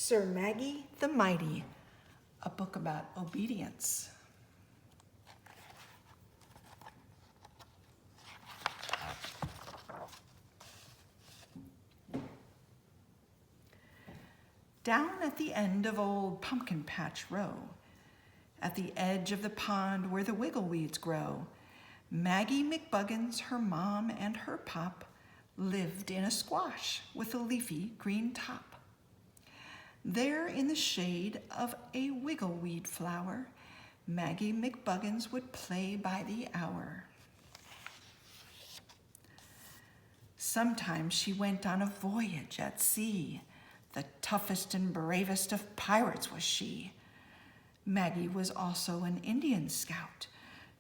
Sir Maggie the Mighty, a book about obedience. Down at the end of old Pumpkin Patch Row, at the edge of the pond where the wiggleweeds grow, Maggie McBuggins, her mom, and her pop lived in a squash with a leafy green top. There in the shade of a wiggleweed flower, Maggie McBuggins would play by the hour. Sometimes she went on a voyage at sea. The toughest and bravest of pirates was she. Maggie was also an Indian scout,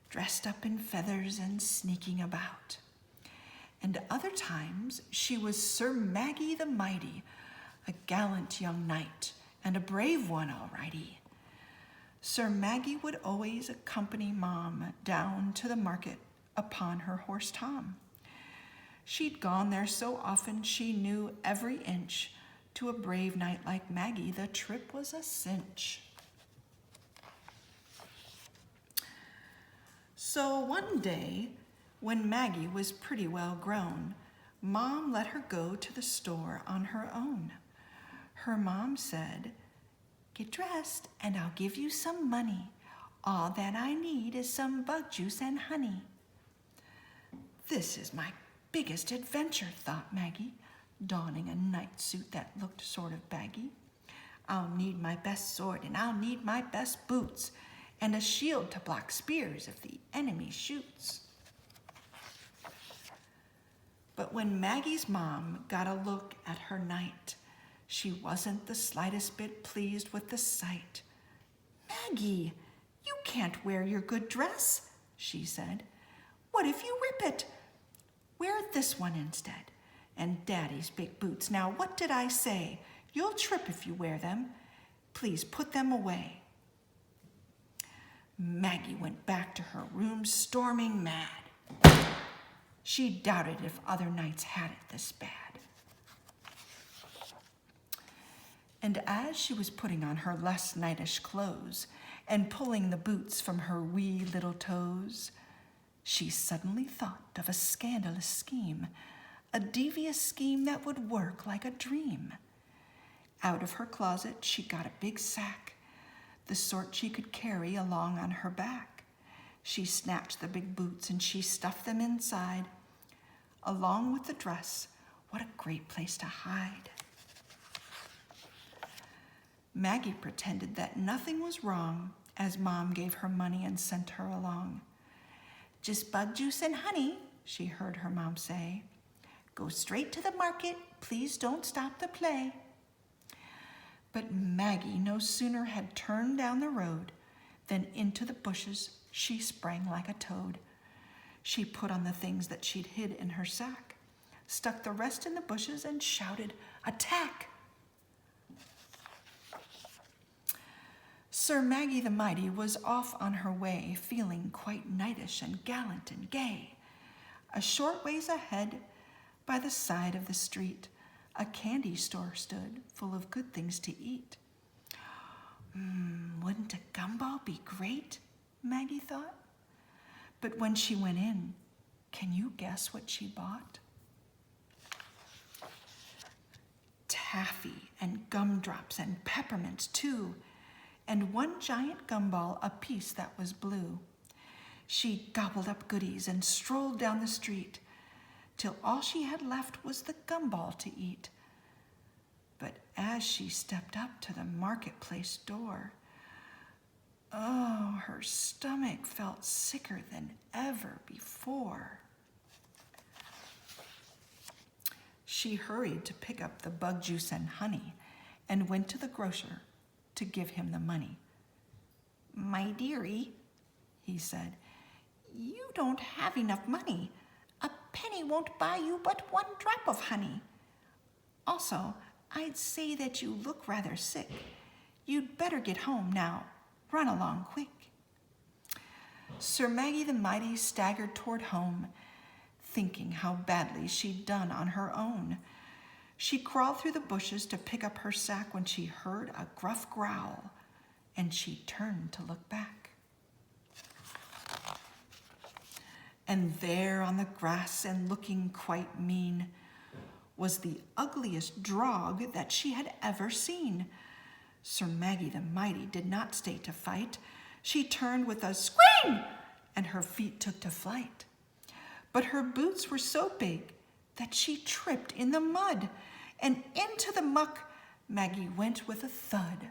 dressed up in feathers and sneaking about. And other times she was Sir Maggie the Mighty, a gallant young knight and a brave one, all righty. Sir Maggie would always accompany Mom down to the market upon her horse Tom. She'd gone there so often she knew every inch. To a brave knight like Maggie, the trip was a cinch. So one day, when Maggie was pretty well grown, Mom let her go to the store on her own. Her mom said, "Get dressed and I'll give you some money. All that I need is some bug juice and honey." This is my biggest adventure, thought Maggie, donning a night suit that looked sort of baggy. I'll need my best sword and I'll need my best boots and a shield to block spears if the enemy shoots. But when Maggie's mom got a look at her knight, she wasn't the slightest bit pleased with the sight. "Maggie, you can't wear your good dress," she said. "What if you rip it? Wear this one instead. And Daddy's big boots. Now, what did I say? You'll trip if you wear them. Please put them away." Maggie went back to her room storming mad. She doubted if other knights had it this bad. And as she was putting on her less knightish clothes and pulling the boots from her wee little toes, she suddenly thought of a scandalous scheme, a devious scheme that would work like a dream. Out of her closet, she got a big sack, the sort she could carry along on her back. She snatched the big boots and she stuffed them inside, along with the dress. What a great place to hide. Maggie pretended that nothing was wrong as Mom gave her money and sent her along. "Just bug juice and honey," she heard her mom say. "Go straight to the market, please don't stop the play." But Maggie no sooner had turned down the road than into the bushes she sprang like a toad. She put on the things that she'd hid in her sack, stuck the rest in the bushes, and shouted, "Attack!" Sir Maggie the Mighty was off on her way, feeling quite knightish and gallant and gay. A short ways ahead, by the side of the street, a candy store stood full of good things to eat. Wouldn't a gumball be great? Maggie thought. But when she went in, can you guess what she bought? Taffy and gumdrops and peppermints too, and one giant gumball apiece that was blue. She gobbled up goodies and strolled down the street till all she had left was the gumball to eat. But as she stepped up to the marketplace door, oh, her stomach felt sicker than ever before. She hurried to pick up the bug juice and honey and went to the grocer to give him the money. "My dearie," he said, "you don't have enough money. A penny won't buy you but one drop of honey. Also, I'd say that you look rather sick. You'd better get home now. Run along quick." Sir Maggie the Mighty staggered toward home, thinking how badly she'd done on her own. She crawled through the bushes to pick up her sack when she heard a gruff growl, and she turned to look back. And there on the grass, and looking quite mean, was the ugliest drog that she had ever seen. Sir Maggie the Mighty did not stay to fight. She turned with a scream, and her feet took to flight. But her boots were so big that she tripped in the mud, and into the muck Maggie went with a thud.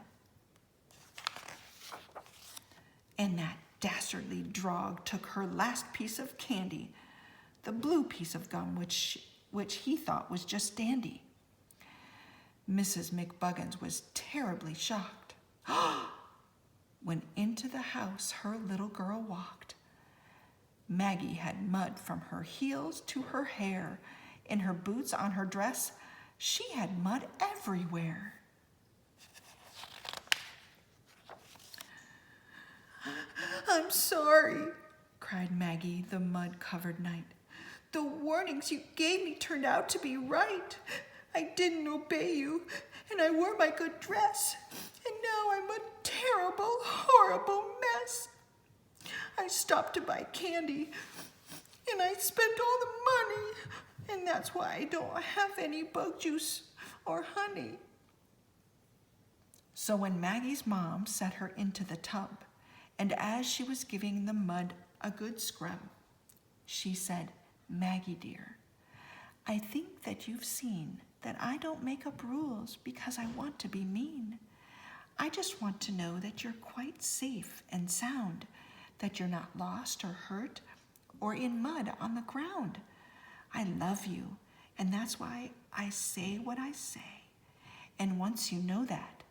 And that dastardly drog took her last piece of candy, the blue piece of gum which he thought was just dandy. Mrs. McBuggins was terribly shocked when into the house her little girl walked. Maggie had mud from her heels to her hair. In her boots, on her dress, she had mud everywhere. "I'm sorry," cried Maggie the mud-covered knight. "The warnings you gave me turned out to be right. I didn't obey you, and I wore my good dress, and now I'm a terrible, horrible mess. I stopped to buy candy, and I spent all the money, and that's why I don't have any bug juice or honey." So when Maggie's mom set her into the tub, and as she was giving the mud a good scrub, she said, "Maggie dear, I think that you've seen that I don't make up rules because I want to be mean. I just want to know that you're quite safe and sound, that you're not lost or hurt or in mud on the ground. I love you, and that's why I say what I say. And once you know that,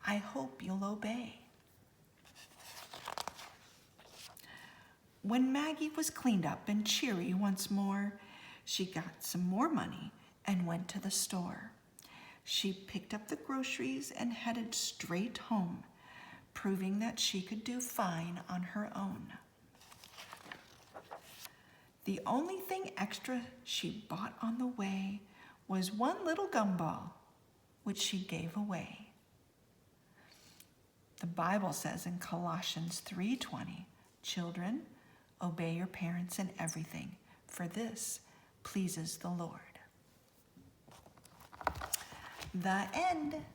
I hope you'll obey." When Maggie was cleaned up and cheery once more, she got some more money and went to the store. She picked up the groceries and headed straight home, proving that she could do fine on her own. The only thing extra she bought on the way was one little gumball, which she gave away. The Bible says in Colossians 3:20, "Children, obey your parents in everything, for this pleases the Lord." The end.